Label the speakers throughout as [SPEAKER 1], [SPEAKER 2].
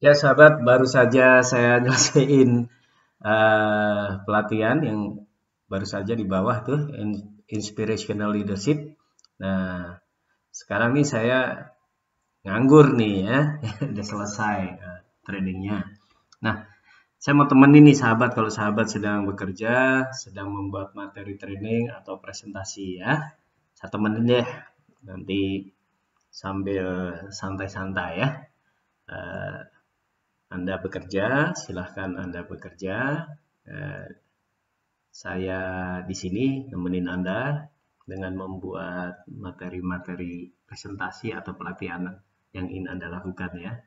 [SPEAKER 1] Ya sahabat, baru saja saya nyelesain pelatihan yang baru saja di bawah tuh, inspirational leadership. Nah, sekarang nih saya nganggur nih ya, udah selesai trainingnya. Nah, saya mau temenin nih sahabat kalau sahabat sedang bekerja, sedang membuat materi training atau presentasi ya. Saya temenin deh, nanti sambil santai-santai ya. Eh, Anda bekerja, silahkan Anda bekerja. Eh, saya di sini nemenin Anda dengan membuat materi-materi presentasi atau pelatihan yang ingin Anda lakukan ya.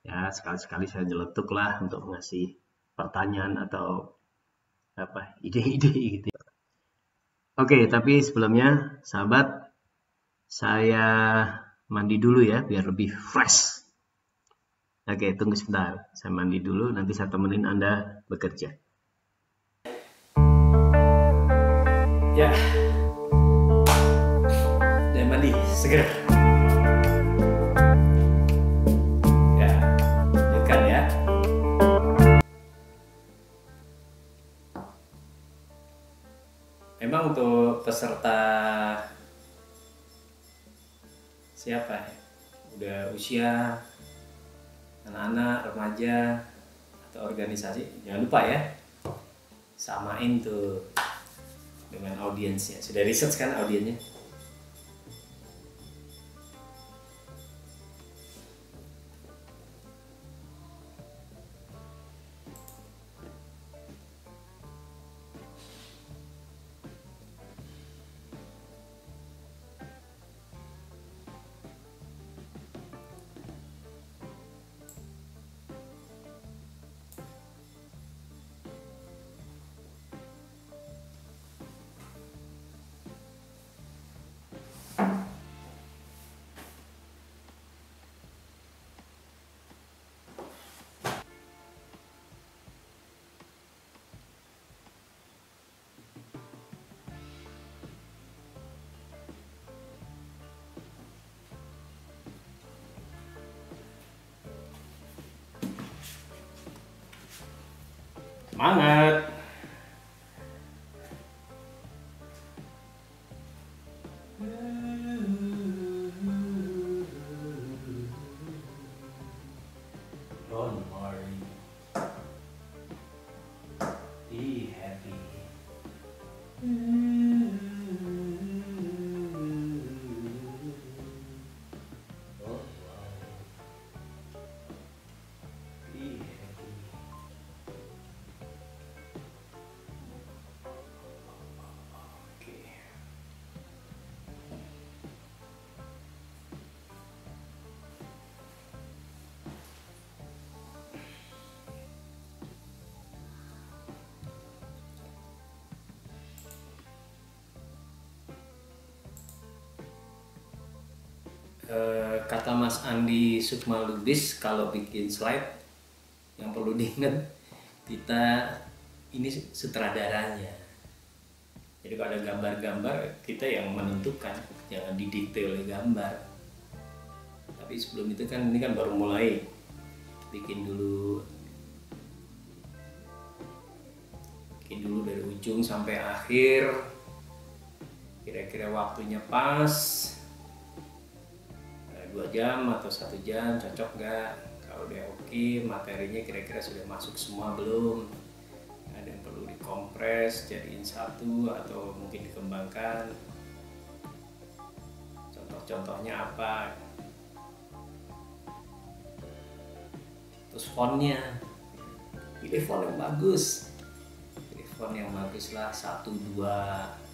[SPEAKER 1] Ya, sekali-sekali saya nyeletuk lah untuk mengasih pertanyaan atau apa ide-ide gitu ya. Oke, tapi sebelumnya sahabat, saya mandi dulu ya biar lebih fresh. Oke, tunggu sebentar. Saya mandi dulu, nanti saya temenin Anda bekerja.
[SPEAKER 2] Ya, dan mandi segera. Ya, lanjutkan ya. Memang untuk peserta siapa ya? Udah usia anak-anak, remaja, atau organisasi, jangan lupa ya, samain tuh dengan audiensnya. Sudah research kan audiensnya? Semangat! Don't worry, be happy. Don't worry, be happy. Oke. Kata Mas Andi Sukmalubis, kalau bikin slide yang perlu diingat, kita ini sutradaranya. Jadi kalau ada gambar-gambar, kita yang menentukan, jangan didikte oleh gambar. Tapi sebelum itu kan, ini kan baru mulai, bikin dulu dari ujung sampai akhir, kira-kira waktunya pas, 2 jam atau 1 jam, cocok nggak? Kalau udah oke, materinya kira-kira sudah masuk semua belum? Ada yang perlu dikompres, jadiin satu atau mungkin dikembangkan. Contoh-contohnya apa? Terus fontnya, pilih font yang bagus. Pilih font yang bagus lah, 1, 2.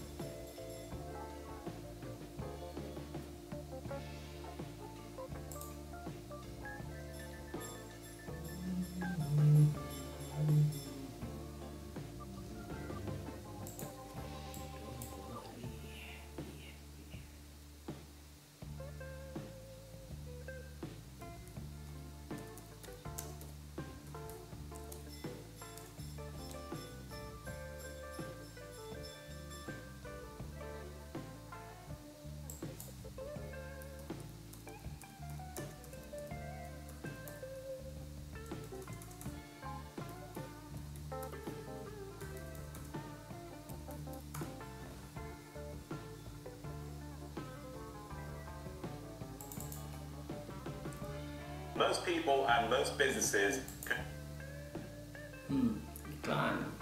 [SPEAKER 3] Most people and most businesses
[SPEAKER 2] Iklan.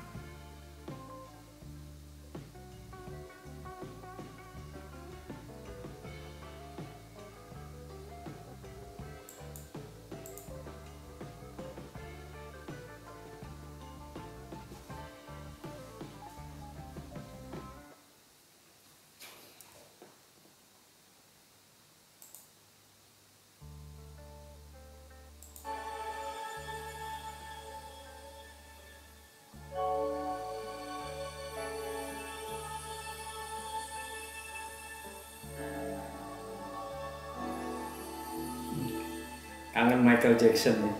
[SPEAKER 2] Kangen Michael Jackson ya.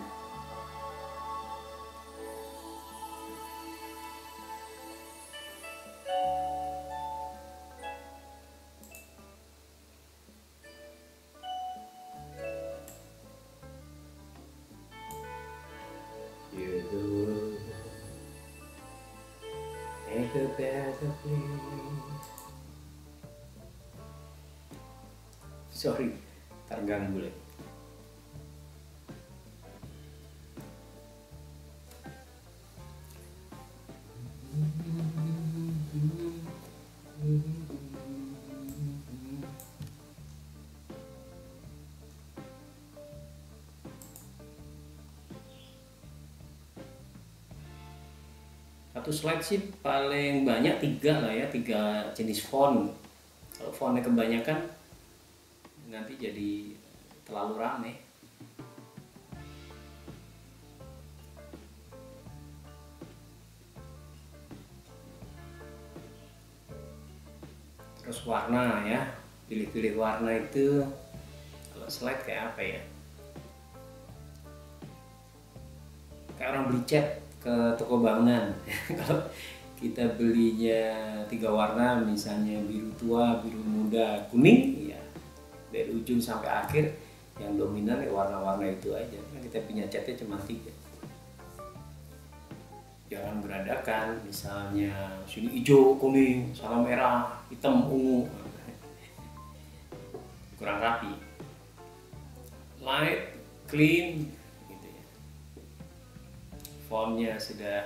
[SPEAKER 2] You do make a better place. Sorry, terganggu lagi. Satu slide sih paling banyak 3 lah ya, 3 jenis font. Kalau fontnya kebanyakan nanti jadi terlalu rame. Terus warna ya, pilih-pilih warna itu. Kalau slide kayak apa ya? Kayak orang beli cat ke toko bangunan. Kalau kita belinya 3 warna, misalnya biru tua, biru muda, kuning, ya dari ujung sampai akhir yang dominan ya warna-warna itu aja. Kita punya catnya cuma 3. Jangan beradakan, misalnya sini hijau, kuning, sana merah, hitam, ungu, kurang rapi. Light, clean, fontnya sudah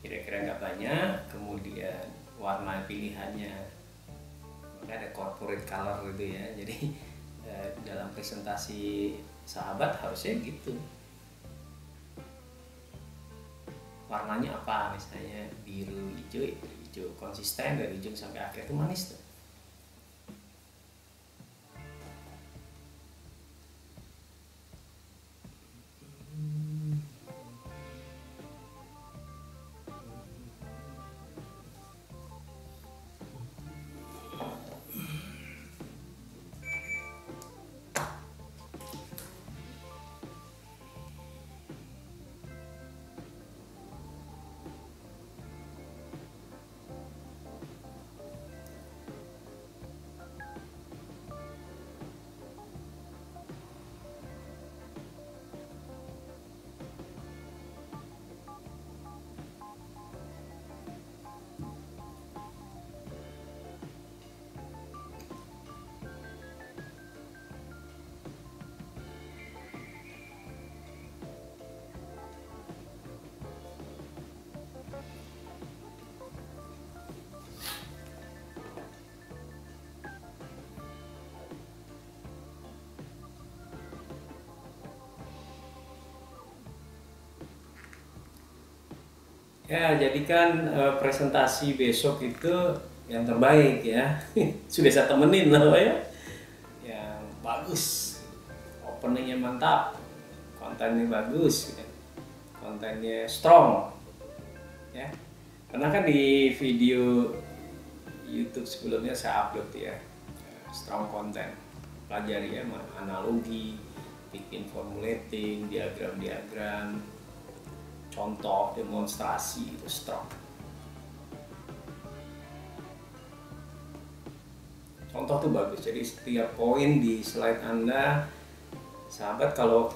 [SPEAKER 2] kira-kira nggak banyak, kemudian warna pilihannya ada corporate color gitu ya. Jadi dalam presentasi sahabat harusnya gitu, warnanya apa, misalnya biru hijau, hijau konsisten dari ujung sampai akhir itu manis tuh. Ya, jadikan presentasi besok itu yang terbaik ya. Sudah saya temenin loh ya. Yang bagus, openingnya mantap, kontennya bagus, gitu. Kontennya strong, ya. Karena kan di video YouTube sebelumnya saya upload ya, strong content, pelajari ya, analogi, bikin formulating, diagram-diagram, contoh, demonstrasi, itu strong. Contoh tuh bagus, jadi setiap poin di slide Anda, sahabat kalau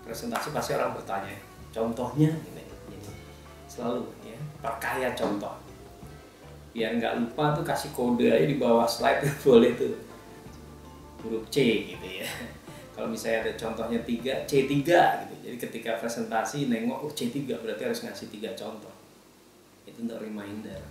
[SPEAKER 2] presentasi pasti orang bertanya, contohnya ini. Selalu ya, perkaya contoh. Biar nggak lupa tuh kasih kode aja di bawah slide tuh boleh tuh, huruf C gitu ya. Kalau misalnya ada contohnya 3, C3 gitu. Jadi ketika presentasi nengok, oh C3 berarti harus ngasih 3 contoh. Itu untuk reminder.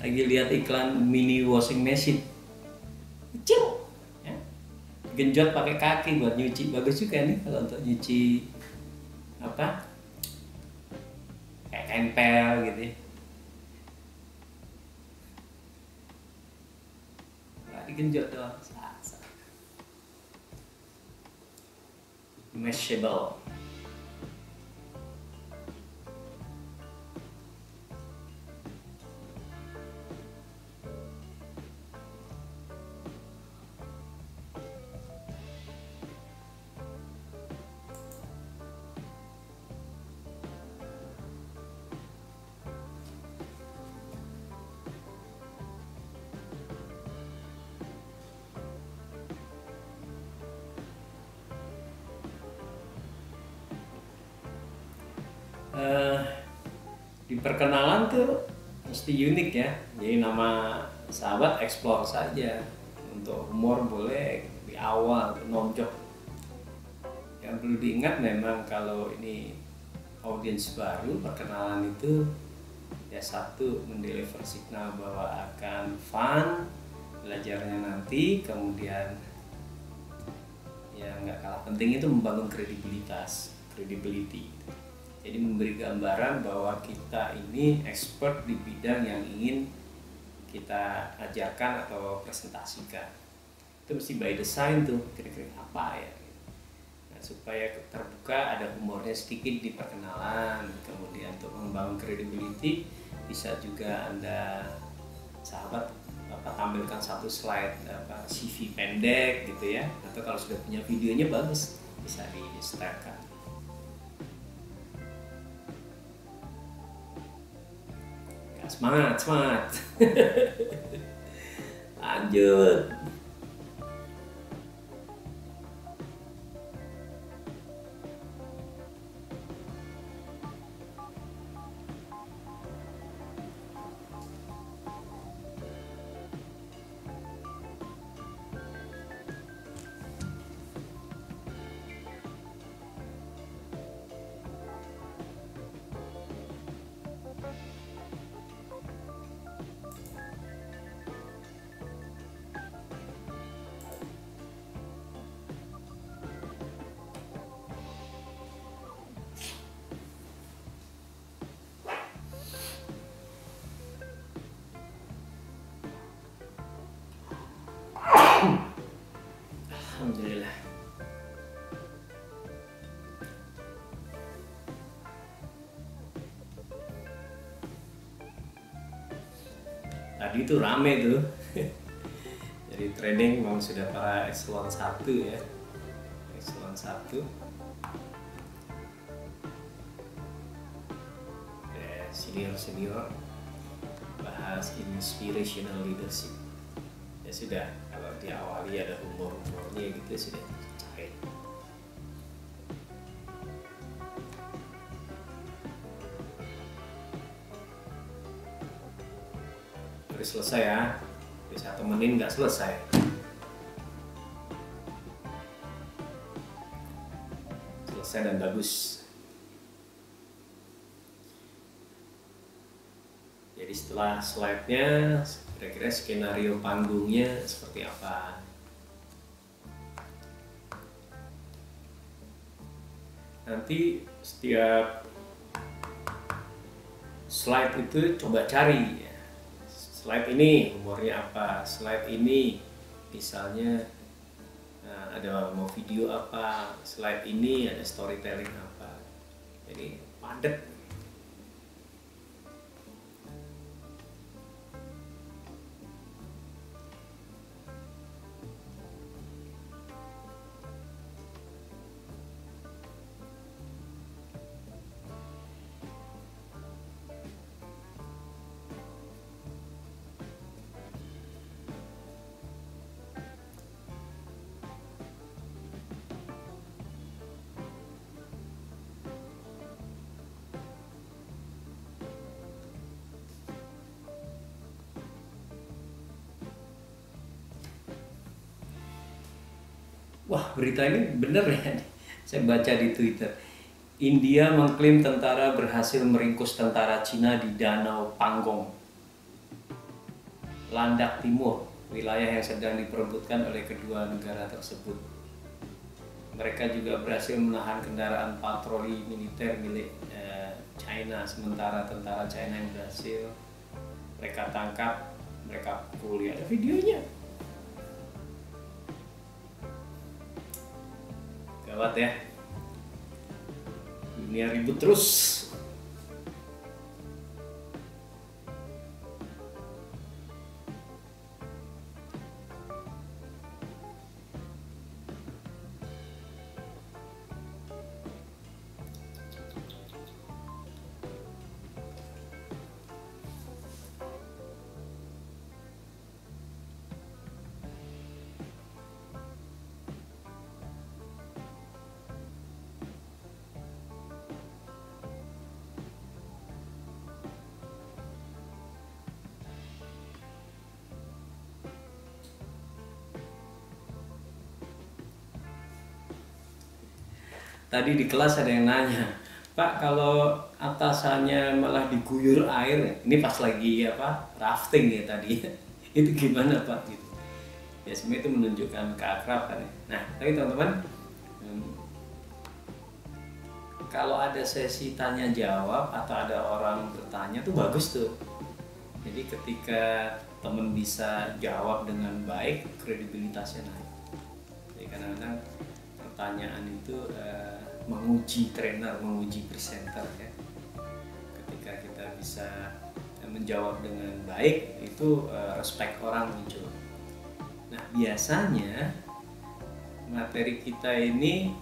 [SPEAKER 2] Lagi lihat iklan mini washing machine, kecil, ya. Genjot pakai kaki buat nyuci, bagus juga nih kalau untuk nyuci apa, kayak kain pel gitu ya. Nah, digenjot doang, mashable. Di perkenalan tuh mesti unik ya, jadi nama sahabat explore saja. Untuk humor boleh di awal nonjok. Yang perlu diingat memang kalau ini audiens baru, perkenalan itu ya satu, mendeliver signal bahwa akan fun belajarnya nanti, kemudian ya nggak kalah penting itu membangun credibility. Jadi memberi gambaran bahwa kita ini expert di bidang yang ingin kita ajarkan atau presentasikan. Itu mesti by design tuh, kira-kira apa ya. Nah, supaya terbuka, ada humornya sedikit di perkenalan. Kemudian untuk membangun credibility, bisa juga Anda sahabat tampilkan satu slide CV pendek gitu ya. Atau kalau sudah punya videonya bagus, bisa di-setelkan. Semangat. Lanjut. Alhamdulillah. Tadi itu rame tuh. Jadi training memang sudah para eselon 1 ya. Eselon 1. Senior bahas inspirational leadership. Ya sudah, kalau diawali ada humor-humornya gitu sudah cair. Harus selesai ya, bisa temenin nggak selesai. Selesai dan bagus. Jadi setelah slide-nya, kira-kira skenario panggungnya seperti apa. Nanti setiap slide itu coba cari ya. Slide ini humornya apa, slide ini misalnya ada mau video apa, slide ini ada storytelling apa. Jadi padat. Wah, berita ini bener ya. Saya baca di Twitter. India mengklaim tentara berhasil meringkus tentara Cina di Danau Pangong, Landak Timur, wilayah yang sedang diperebutkan oleh kedua negara tersebut. Mereka juga berhasil menahan kendaraan patroli militer milik China, sementara tentara China yang berhasil mereka tangkap, mereka pukul. Ada videonya. Gawat ya, dunia ribut terus. Tadi di kelas ada yang nanya, Pak, kalau atasannya malah diguyur air, ini pas lagi rafting ya tadi, itu gimana Pak? Gitu. Ya sebenarnya itu menunjukkan keakraban. Nah, tapi teman-teman, kalau ada sesi tanya jawab atau ada orang bertanya tuh bagus tuh. Jadi ketika teman bisa jawab dengan baik, kredibilitasnya naik. Jadi kadang-kadang pertanyaan itu menguji trainer, menguji presenter ya. Ketika kita bisa menjawab dengan baik, itu respect orang muncul. Nah, biasanya materi kita ini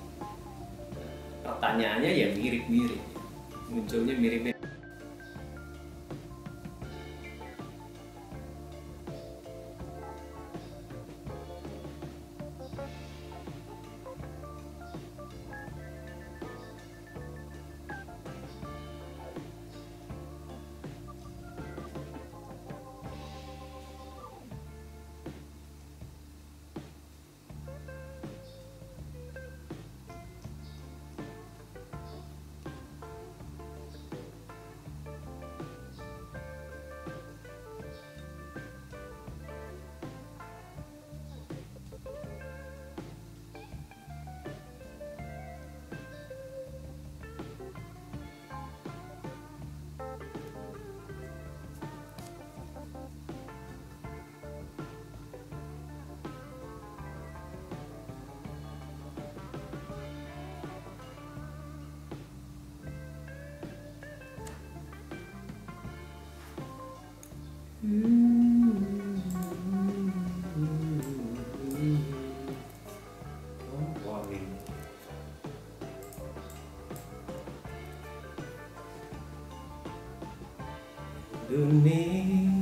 [SPEAKER 2] pertanyaannya ya mirip-mirip, munculnya mirip-mirip.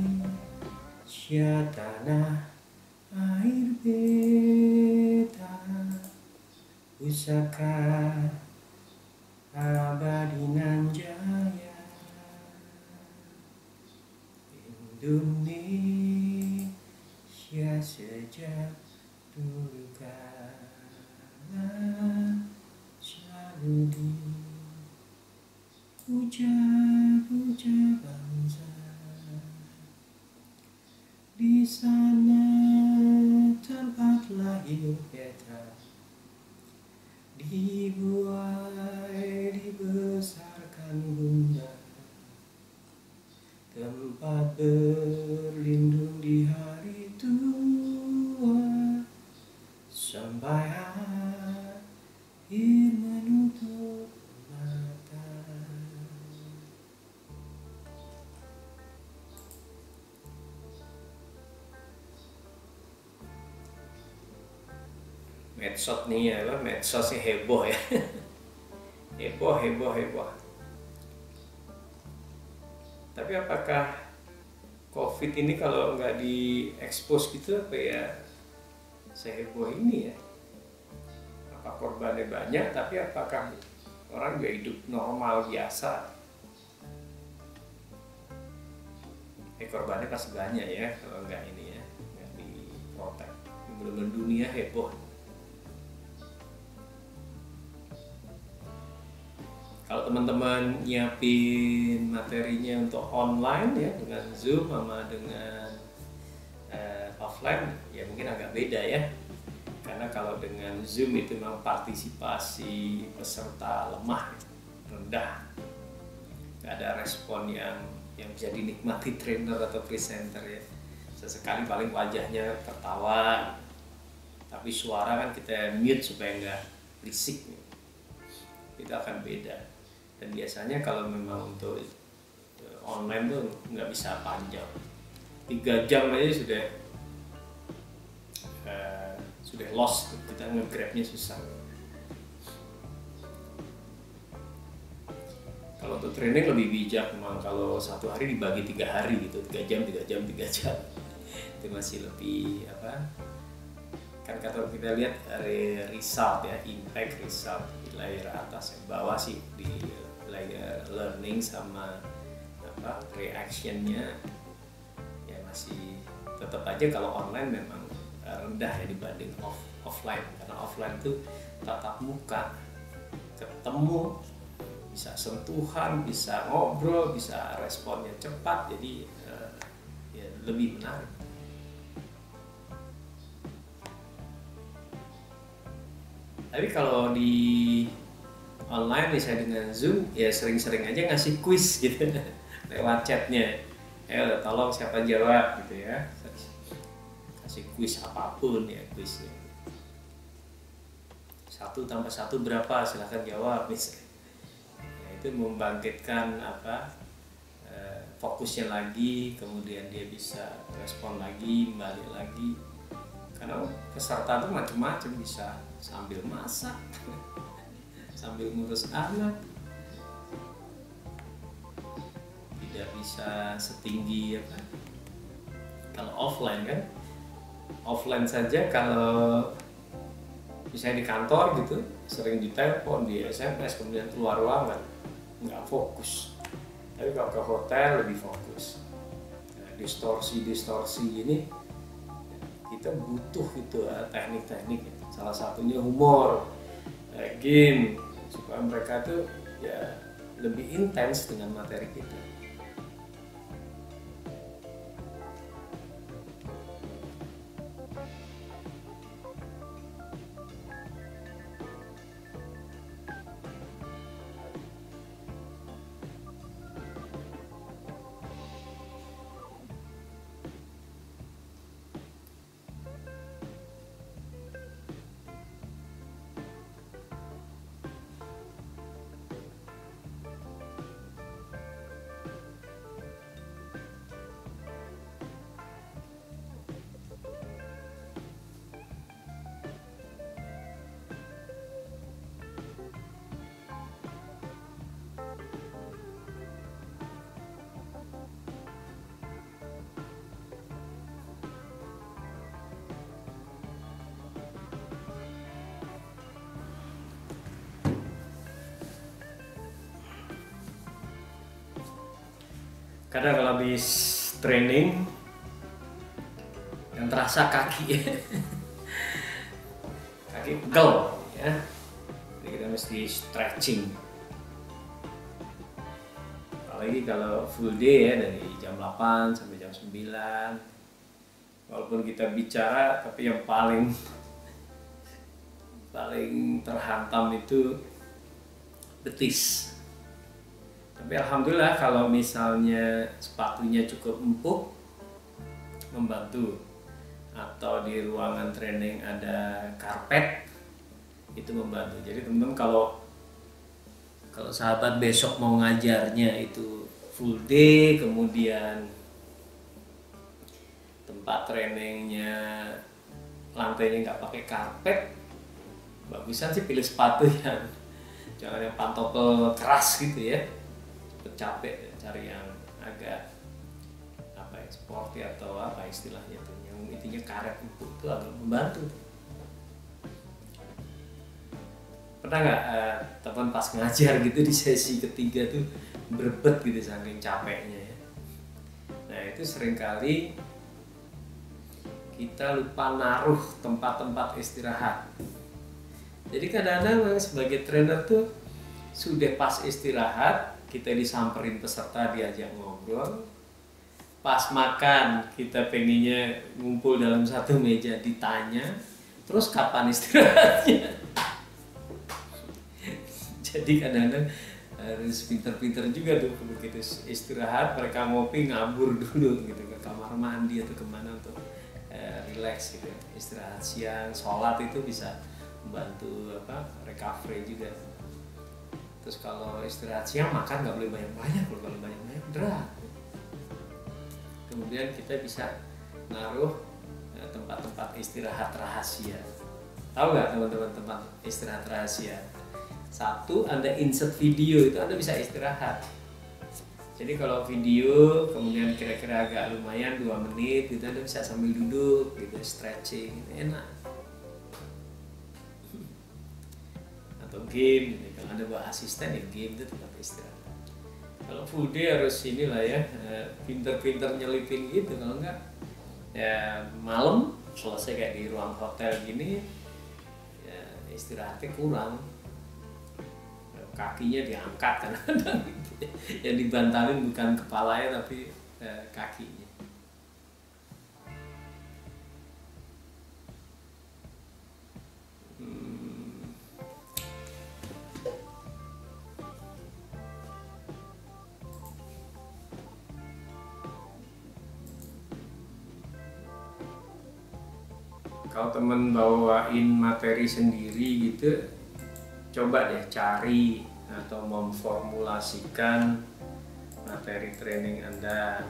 [SPEAKER 2] Indonesia tanah air beta, pusaka abadi nan jaya. Indonesia sejak dulu kala selalu dipuja-puja bangsa. Di sana tempat lahir beta, dibuai dibesarkan bunda. tempat berlindung di hari tua sampai akhir menutup mata. Medsos nih ya, medsosnya heboh ya. heboh. Tapi apakah COVID ini kalau nggak diekspos gitu apa ya seheboh ini ya? Apa korbannya banyak, tapi apakah orang juga hidup normal biasa? Korbannya pasti banyak ya kalau nggak ini ya, nggak diprotek. Bener-bener dunia heboh. Kalau teman-teman nyiapin materinya untuk online ya dengan Zoom sama dengan offline ya mungkin agak beda ya. Karena kalau dengan Zoom itu memang partisipasi peserta lemah, rendah. Nggak ada respon yang bisa dinikmati trainer atau presenter ya. Sesekali paling wajahnya tertawa, tapi suara kan kita mute supaya nggak berisik. Itu akan beda. Dan biasanya kalau memang untuk online tuh nggak bisa panjang, 3 jam aja sudah lost, kita nge-grabnya susah. Kalau untuk training lebih bijak memang, kalau satu hari dibagi 3 hari gitu, 3 jam itu masih lebih apa, kan kalau kita lihat result ya, impact result di layar atas, yang bawah sih di layar learning sama apa reactionnya ya masih tetap aja kalau online memang rendah ya dibanding offline, karena offline itu tatap muka, ketemu, bisa sentuhan, bisa ngobrol, bisa responnya cepat, jadi ya lebih menarik. Tapi kalau di online misalnya dengan Zoom ya sering-sering aja ngasih quiz gitu lewat chatnya, tolong siapa jawab gitu ya, kasih quiz apapun ya, quiznya 1 tambah 1 berapa, silahkan jawab misalnya. Nah, itu membangkitkan apa fokusnya lagi, kemudian dia bisa respon lagi, balik lagi, karena peserta itu macam-macam, bisa sambil masak sambil ngurus anak, tidak bisa setinggi apa kalau offline kan. Offline saja kalau misalnya di kantor gitu sering ditelepon, di SMS, kemudian keluar ruangan nggak fokus. Tapi kalau ke hotel lebih fokus. Nah, distorsi ini kita butuh gitu teknik-teknik, salah satunya humor, game, supaya mereka tuh ya lebih intens dengan materi kita. Karena kalau habis training yang terasa kaki pegel ya, jadi kita mesti stretching. Apalagi kalau full day ya, dari jam 8 sampai jam 9. Walaupun kita bicara, tapi yang paling terhantam itu betis. Tapi alhamdulillah kalau misalnya sepatunya cukup empuk, membantu. Atau di ruangan training ada karpet, itu membantu. Jadi teman-teman kalau sahabat besok mau ngajarnya itu full day, kemudian tempat trainingnya lantainya nggak pakai karpet, bagusan sih pilih sepatu yang jangan yang pantofel keras gitu ya, cepet capek, cari yang agak apa ya, sporty atau apa istilahnya tuh, yang intinya karet empuk itu agak membantu. Pernah nggak teman pas ngajar gitu di sesi ketiga tuh berebet gitu saking capeknya ya. Nah itu seringkali kita lupa naruh tempat-tempat istirahat. Jadi kadang-kadang sebagai trainer tuh sudah pas istirahat kita disamperin peserta, diajak ngobrol. Pas makan kita pengennya ngumpul dalam satu meja, ditanya terus kapan istirahatnya. Jadi kadang-kadang harus pinter-pinter juga tuh, begitu istirahat mereka ngopi ngabur dulu gitu ke kamar mandi atau kemana untuk relax gitu. Istirahat siang, sholat itu bisa membantu recovery juga. Terus kalau istirahat siang makan nggak boleh banyak-banyak, kalau banyak-banyak berat. Kemudian kita bisa naruh tempat-tempat istirahat rahasia. Tahu nggak teman-teman tempat istirahat rahasia? Satu, Anda insert video, itu Anda bisa istirahat. Jadi kalau video kemudian kira-kira agak lumayan 2 menit gitu, Anda bisa sambil duduk gitu, stretching, enak. Atau game gitu. Kalau Anda bawa asisten ya game itu tempat istirahat. Kalau full day harus inilah ya, pinter-pinter nyelipin gitu. Kalau enggak ya malam selesai kayak di ruang hotel gini ya istirahatnya kurang. Kakinya diangkat kan gitu. Yang dibantalin bukan kepalanya tapi kakinya. Kalau temen bawain materi sendiri gitu, coba deh cari atau memformulasikan materi training Anda,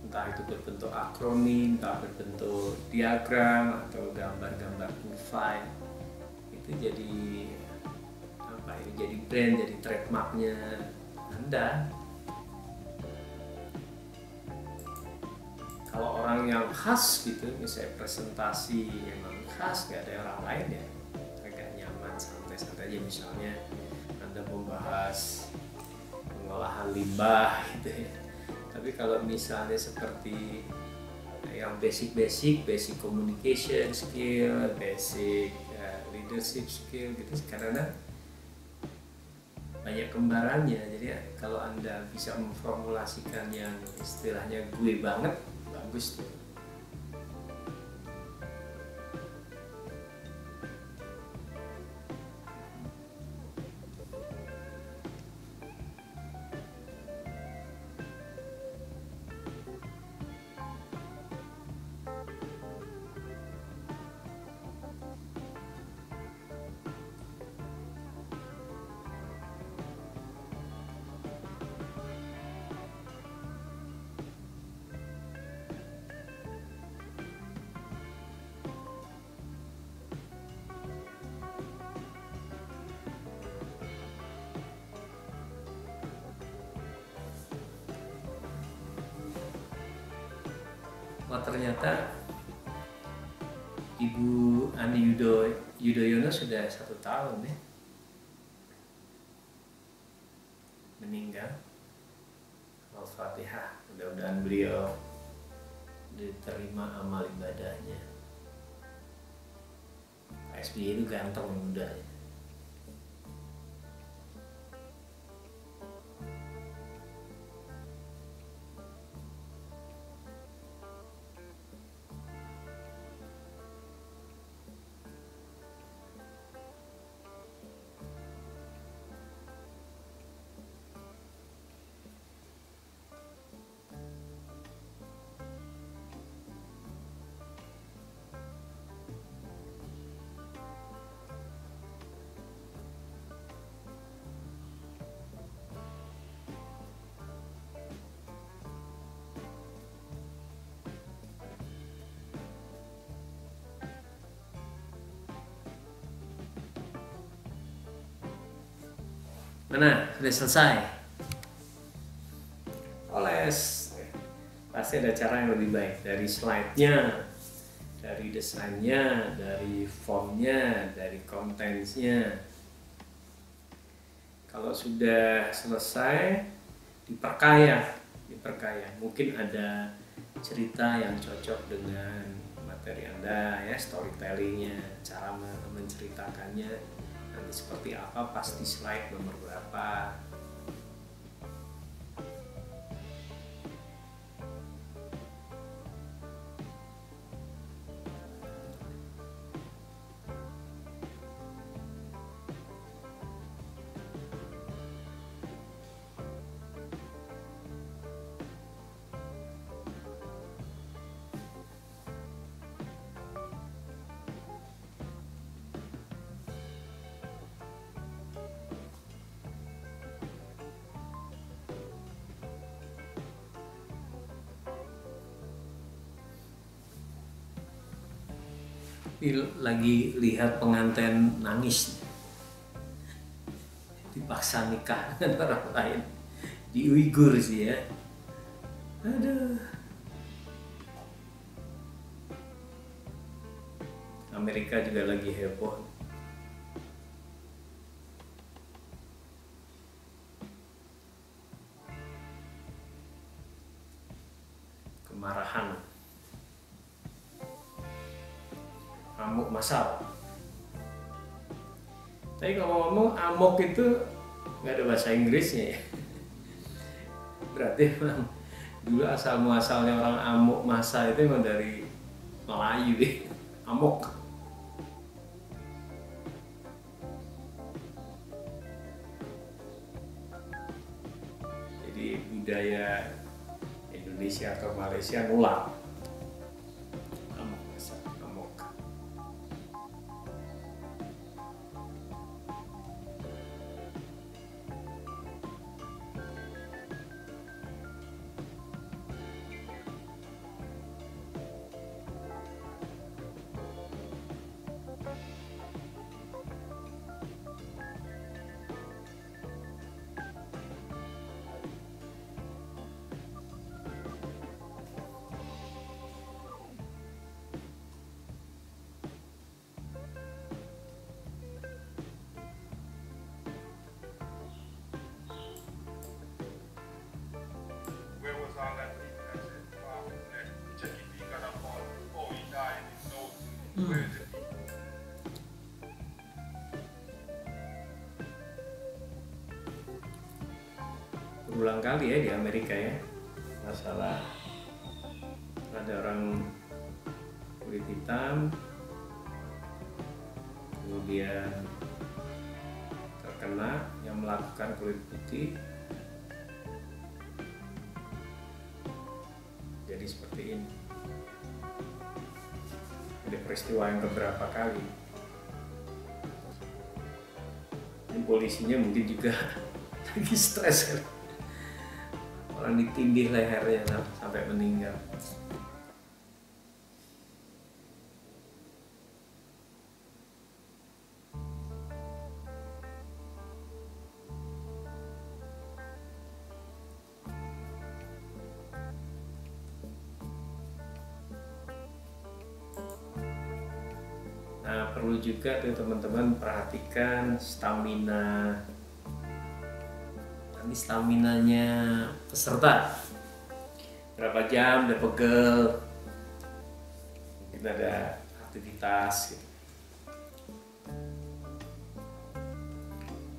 [SPEAKER 2] entah itu berbentuk akronim, entah berbentuk diagram atau gambar-gambar kurva. Itu jadi apa ya, jadi brand, jadi trademarknya Anda. Kalau orang yang khas gitu, misalnya presentasi memang khas, gak ada orang lain ya, agak nyaman, santai-santai aja. Misalnya Anda membahas pengolahan limbah gitu ya. Tapi kalau misalnya seperti yang basic communication skill, basic leadership skill gitu, karena banyak kembarannya. Jadi kalau Anda bisa memformulasikan yang istilahnya gue banget, bagus tuh. Wah ternyata Ibu Ani Yudhoyono sudah 1 tahun ya meninggal. Al-Fatihah, mudah-mudahan beliau diterima amal ibadahnya. Pak SBY itu ganteng muda ya. Mana? Sudah selesai? Oles. Pasti ada cara yang lebih baik. Dari slide-nya, dari desainnya, dari fontnya, dari contents-nya. Kalau sudah selesai, diperkaya. Mungkin ada cerita yang cocok dengan materi Anda ya, storytellingnya, cara menceritakannya nanti seperti apa, pasti slide nomor berapa. Lagi lihat pengantin nangis, dipaksa nikah dengan orang lain di Uighur sih ya. Aduh. Amerika juga lagi heboh. Kemarahan, amuk masal. Tapi kalau ngomong amok itu nggak ada bahasa Inggrisnya ya. Berarti memang dulu asal muasalnya orang amuk masa itu memang dari Melayu ya. Amok. Jadi budaya Indonesia atau Malaysia nular. Amok masa, amok.
[SPEAKER 3] Where was all that people that said, wow, check if he got up on, oh, he died in his nose. Where is it?
[SPEAKER 2] Berulang kali ya di Amerika ya, masalah ada orang kulit hitam kemudian terkena yang melakukan kulit putih, jadi seperti ini. Ada peristiwa yang beberapa kali. Dan polisinya mungkin juga lagi stres kan. Orang ditindih lehernya sampai meninggal. Nah, perlu juga tuh teman-teman perhatikan stamina. Ini staminanya peserta. Berapa jam udah pegel. Mungkin ada aktivitas gitu.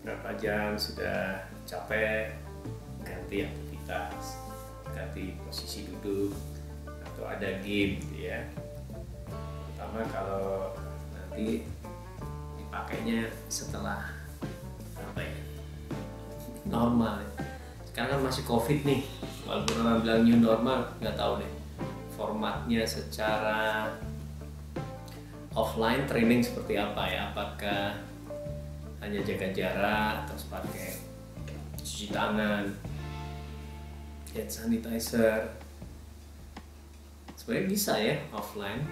[SPEAKER 2] Berapa jam sudah capek, ganti aktivitas, ganti posisi duduk atau ada game gitu ya. Terutama kalau nanti dipakainya setelah apa ya, normal ya. Sekarang kan masih COVID nih, walaupun orang bilang new normal, nggak tahu deh formatnya secara offline training seperti apa ya, apakah hanya jaga jarak terus pakai cuci tangan, hand sanitizer. Sebenarnya bisa ya offline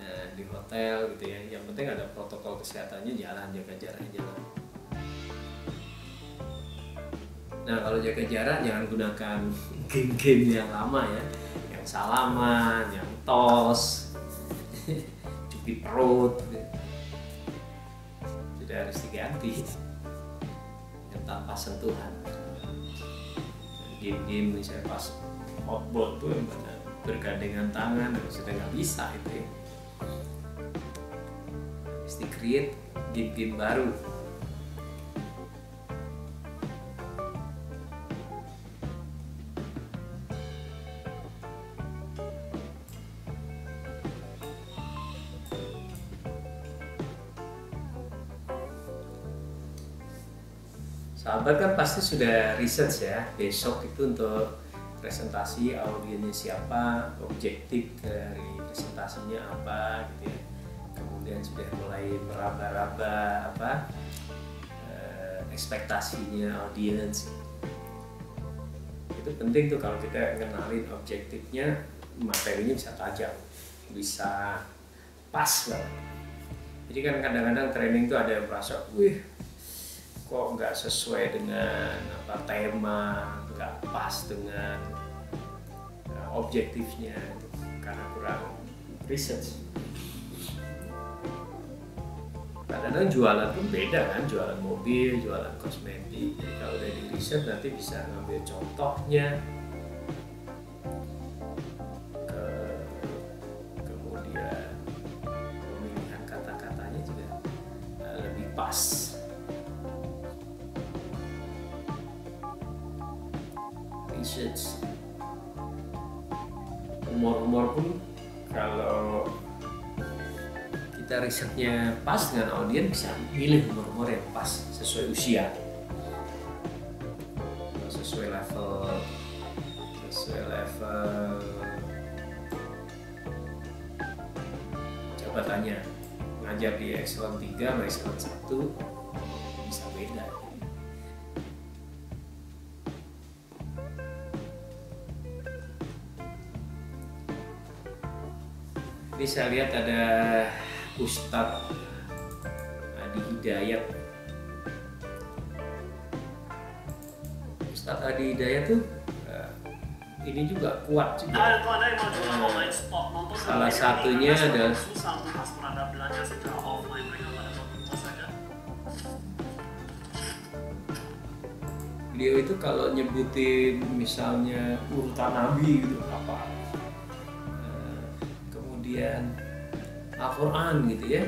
[SPEAKER 2] ya, di hotel gitu ya, yang penting ada protokol kesehatannya, jalan, jaga jarak, jalan. Nah kalau jaga jarak jangan gunakan game-game yang lama ya, yang salaman, yang tos, cubit perut, gitu. Sudah harus diganti yang tanpa sentuhan. Game-game misalnya pas outboard tuh yang bergandengan tangan, sudah nggak bisa itu ya. Mesti create game-game baru. Sahabat kan pasti sudah research ya, besok itu untuk presentasi audiensnya siapa, objektif dari presentasinya apa gitu ya. Kemudian sudah mulai meraba-raba apa ekspektasinya audiens. Itu penting tuh kalau kita kenalin objektifnya, materinya bisa tajam, bisa pas banget. Jadi kan kadang-kadang training tuh ada yang merasa, wih kok nggak sesuai dengan apa tema, nggak pas dengan objektifnya karena kurang research. Kadang-kadang jualan pun beda kan, jualan mobil, jualan kosmetik. Jadi kalau udah di riset nanti bisa ngambil contohnya, kemudian pemilihan kata-katanya juga lebih pas. Research. Humor pun kalau kita risetnya pas dengan audiens bisa pilih humor yang pas sesuai usia, sesuai level. Coba tanya, ngajar di Excellent 3 sama Excellent 1 bisa beda. Ini saya lihat ada Ustadz Adi Hidayat. Ustadz Adi Hidayat tuh ini juga kuat juga. Salah satunya adalah beliau itu kalau nyebutin misalnya urutan nabi gitu apa, kemudian Al-Quran gitu ya,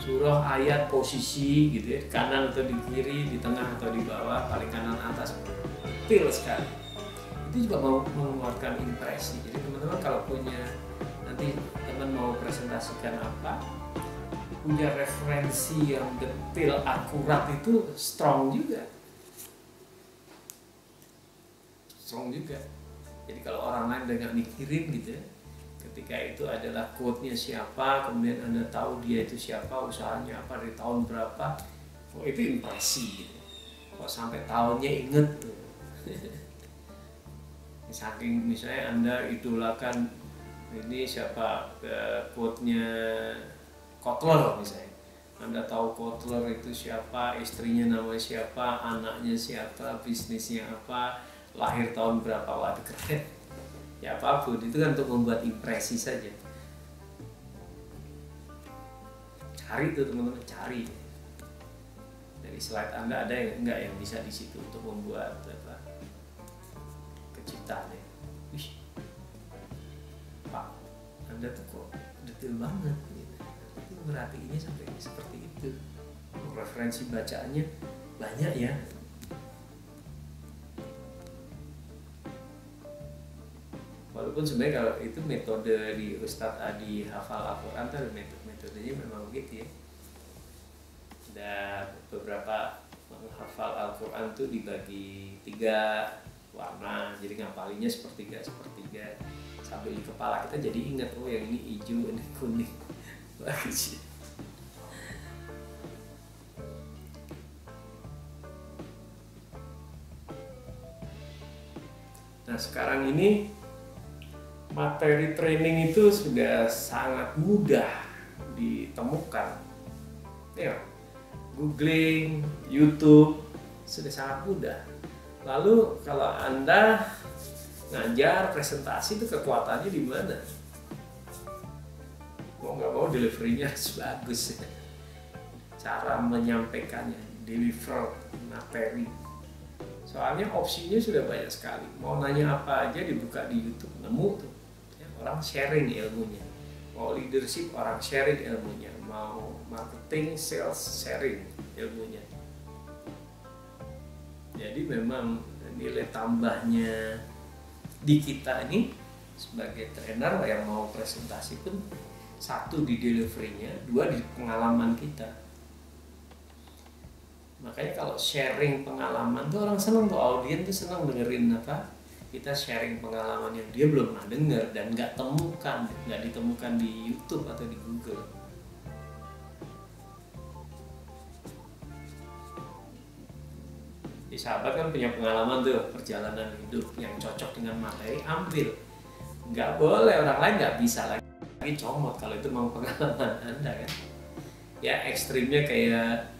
[SPEAKER 2] surah, ayat, posisi gitu ya, kanan atau di kiri, di tengah atau di bawah, paling kanan atas, detail sekali. Itu juga mau mengeluarkan impresi. Jadi teman-teman kalau punya, nanti teman mau presentasikan apa, punya referensi yang detail, akurat, itu strong juga. Jadi kalau orang lain udah nggak mikirin gitu ya, ketika itu adalah quote-nya siapa, kemudian Anda tahu dia itu siapa, usahanya apa, dari tahun berapa, oh itu impresi gitu. Kok sampai tahunnya inget tuh. Saking misalnya Anda idolakan ini siapa, quote-nya Kotler misalnya, Anda tahu Kotler itu siapa, istrinya namanya siapa, anaknya siapa, bisnisnya apa, lahir tahun berapa, waduh keren. Ya apapun itu kan untuk membuat impresi saja. Cari tuh teman-teman, cari dari slide Anda ada yang enggak yang bisa di situ untuk membuat apa, kejutan ya. Wih, Pak, Anda tuh kok detail banget gitu. Itu merhatiinnya sampai seperti itu. Referensi bacaannya banyak ya. Walaupun sebenarnya kalau itu metode di Ustadz Adi hafal Al-Quran itu metodenya memang begitu ya. Dan beberapa menghafal Al-Quran itu dibagi 3 warna, jadi ngapalinnya sepertiga sambil di kepala kita jadi ingat, oh yang ini hijau, ini kuning. Bagus. Nah sekarang ini materi training itu sudah sangat mudah ditemukan. Ya, googling, YouTube sudah sangat mudah. Lalu kalau Anda ngajar presentasi itu kekuatannya di mana? Mau nggak mau delivery-nya harus bagus, cara menyampaikannya, deliver materi. Soalnya opsinya sudah banyak sekali. Mau nanya apa aja dibuka di YouTube, nemu tuh. Ya, orang sharing ilmunya. Mau leadership, orang sharing ilmunya. Mau marketing, sales, sharing ilmunya. Jadi memang nilai tambahnya di kita ini sebagai trainer yang mau presentasi pun, satu di delivery-nya, dua di pengalaman kita. Makanya kalau sharing pengalaman tuh orang senang tuh, audiens tuh senang dengerin apa kita sharing pengalaman yang dia belum pernah denger dan nggak ditemukan di YouTube atau di Google. Di sahabat kan punya pengalaman tuh perjalanan hidup yang cocok dengan materi, ambil. Nggak boleh, orang lain nggak bisa lagi comot kalau itu mau pengalaman Anda kan. Ya ekstrimnya kayak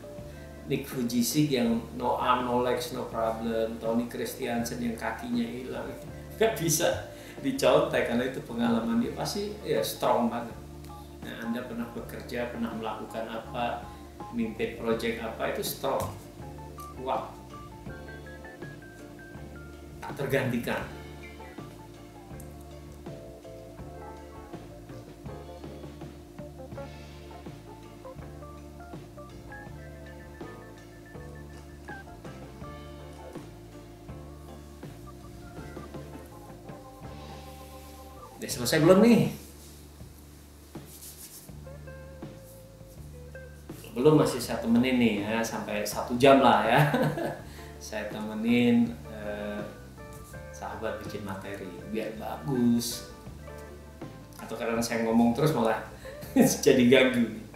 [SPEAKER 2] Nick Vujicic yang no arm, no legs, no problem, Tony Christiansen yang kakinya hilang, nggak bisa dicontek karena itu pengalaman dia pasti ya strong banget. Nah, Anda pernah bekerja, pernah melakukan apa, mimpin project apa, itu strong, wow, tak tergantikan. Udah selesai belum nih? Belum, masih saya temenin nih ya, sampai 1 jam lah ya. Saya temenin sahabat bikin materi biar bagus. Atau karena saya ngomong terus malah jadi ganggu.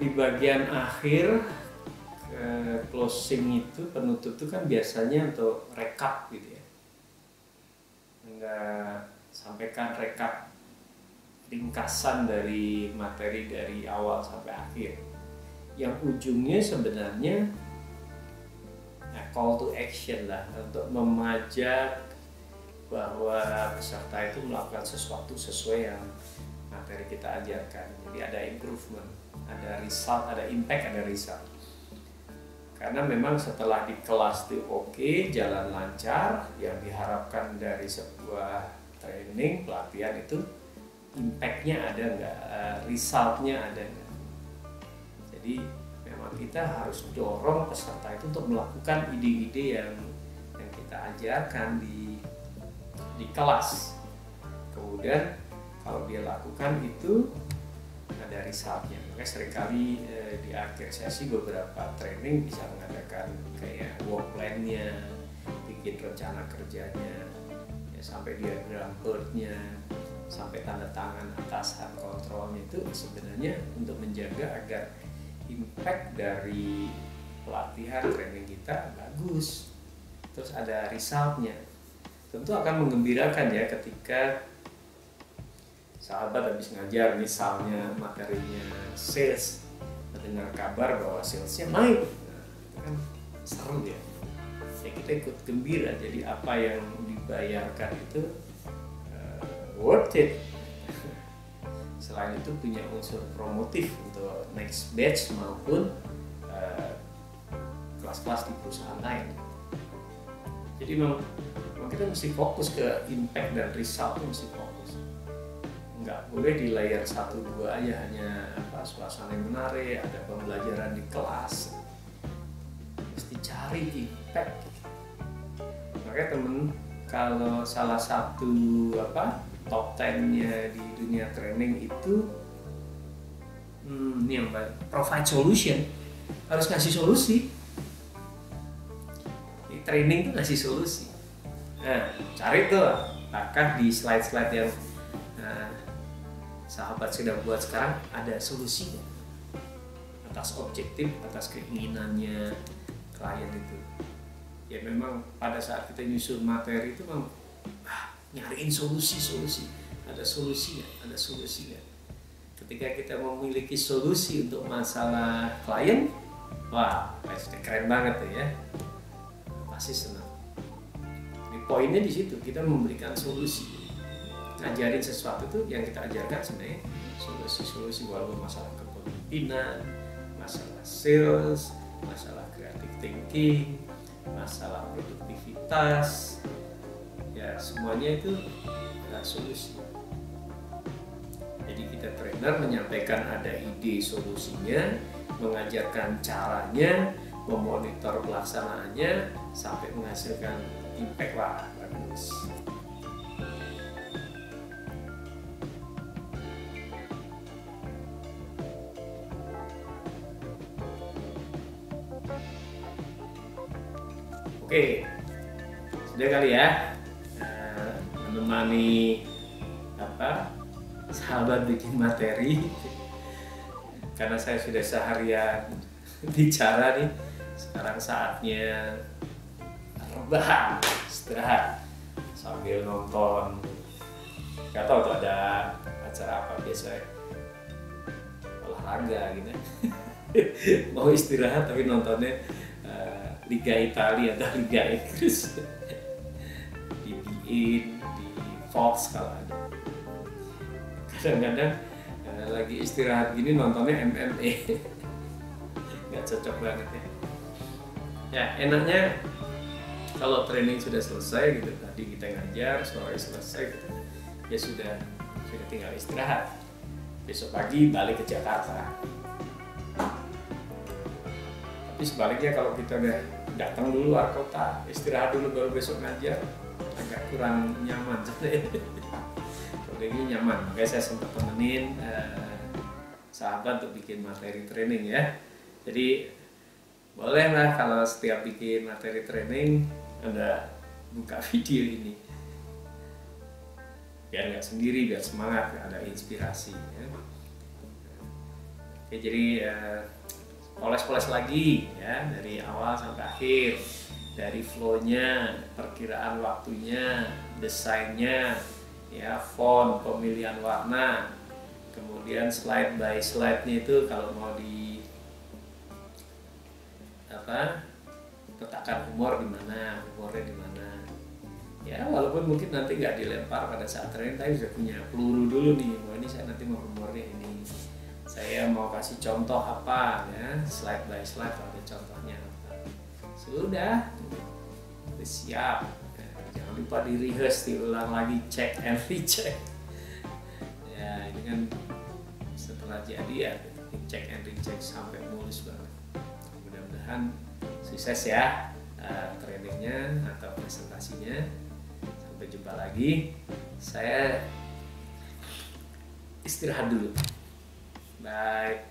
[SPEAKER 2] Di bagian akhir closing itu, penutup itu kan biasanya untuk rekap gitu ya. Enggak, sampaikan rekap ringkasan dari materi dari awal sampai akhir. Yang ujungnya sebenarnya call to action lah, untuk mengajak bahwa peserta itu melakukan sesuatu sesuai yang materi kita ajarkan. Jadi ada improvement, ada result, ada impact, ada result. Karena memang setelah di kelas itu oke, jalan lancar, yang diharapkan dari sebuah training, pelatihan itu impact-nya ada nggak, result-nya ada nggak. Jadi memang kita harus dorong peserta itu untuk melakukan ide-ide yang kita ajarkan di kelas. Kemudian kalau dia lakukan itu ada resultnya. Makanya seringkali di akhir sesi beberapa training bisa mengadakan kayak work plan-nya, bikin rencana kerjanya, ya, sampai diagram board-nya, sampai tanda tangan atasan kontrolnya. Itu sebenarnya untuk menjaga agar impact dari pelatihan training kita bagus, terus ada resultnya. Tentu akan menggembirakan ya ketika sahabat habis ngajar, misalnya materinya sales, mendengar kabar bahwa salesnya naik, nah, itu kan seru ya. Ya kita ikut gembira, jadi apa yang dibayarkan itu worth it. Selain itu punya unsur promotif untuk next batch maupun kelas-kelas di perusahaan lain. Jadi memang kita mesti fokus ke impact dan result, mesti fokus. Nggak boleh di layer 1-2 aja, hanya suasana yang menarik, ada pembelajaran di kelas. Mesti cari impact. Makanya temen, kalau salah satu top 10-nya di dunia training itu Ini yang provide solution, harus ngasih solusi. Di training tuh ngasih solusi. Nah, cari tuh apakah di slide-slide yang sahabat sudah buat sekarang ada solusinya atas objektif, atas keinginannya klien itu. Ya memang pada saat kita nyusun materi itu memang nyariin solusi, ada solusinya. Ketika kita memiliki solusi untuk masalah klien, wah pasti keren banget tuh ya, pasti senang. Jadi poinnya di situ, kita memberikan solusi, ngajarin sesuatu tuh yang kita ajarkan sebenarnya solusi, walaupun masalah kepemimpinan, masalah sales, masalah creative thinking, masalah produktivitas, ya semuanya itu adalah solusi. Jadi kita trainer menyampaikan ada ide solusinya, mengajarkan caranya, memonitor pelaksanaannya sampai menghasilkan impact lah, bagus. Oke, sudah kali ya menemani sahabat bikin materi, karena saya sudah seharian bicara nih. Sekarang saatnya rebahan, istirahat sambil nonton. Gak tahu tuh ada acara apa, biasa olahraga gitu. Mau istirahat tapi nontonnya Liga Italia atau Liga Inggris di BeIN, di Fox kalau ada. Kadang-kadang lagi istirahat gini nontonnya MMA. Nggak cocok banget ya. Ya enaknya kalau training sudah selesai gitu, tadi kita ngajar, sore selesai gitu, ya sudah tinggal istirahat. Besok pagi balik ke Jakarta. Tapi sebaliknya kalau kita udah datang dulu luar kota, istirahat dulu baru besok ngajar, agak kurang nyaman. Kalau ini nyaman, makanya saya sempat temenin sahabat untuk bikin materi training ya. Jadi bolehlah kalau setiap bikin materi training Anda buka video ini, biar nggak sendiri, biar semangat, ada inspirasi ya. Oke, jadi poles-poles lagi ya, dari awal sampai akhir, dari flow-nya, perkiraan waktunya, desainnya, ya, font, pemilihan warna, kemudian slide by slide-nya itu kalau mau di letakkan humornya di mana. Ya walaupun mungkin nanti nggak dilempar pada saat training, tapi sudah punya peluru dulu nih. Wah ini saya nanti mau humornya ini. Saya mau kasih contoh apa ya, slide by slide ada contohnya apa. Sudah siap. Jangan lupa di rehearse, diulang lagi, check and recheck. Ya ini kan setelah jadi ya check and recheck sampai mulus banget. Mudah-mudahan sukses ya trainingnya atau presentasinya. Sampai jumpa lagi. Saya istirahat dulu. Bye.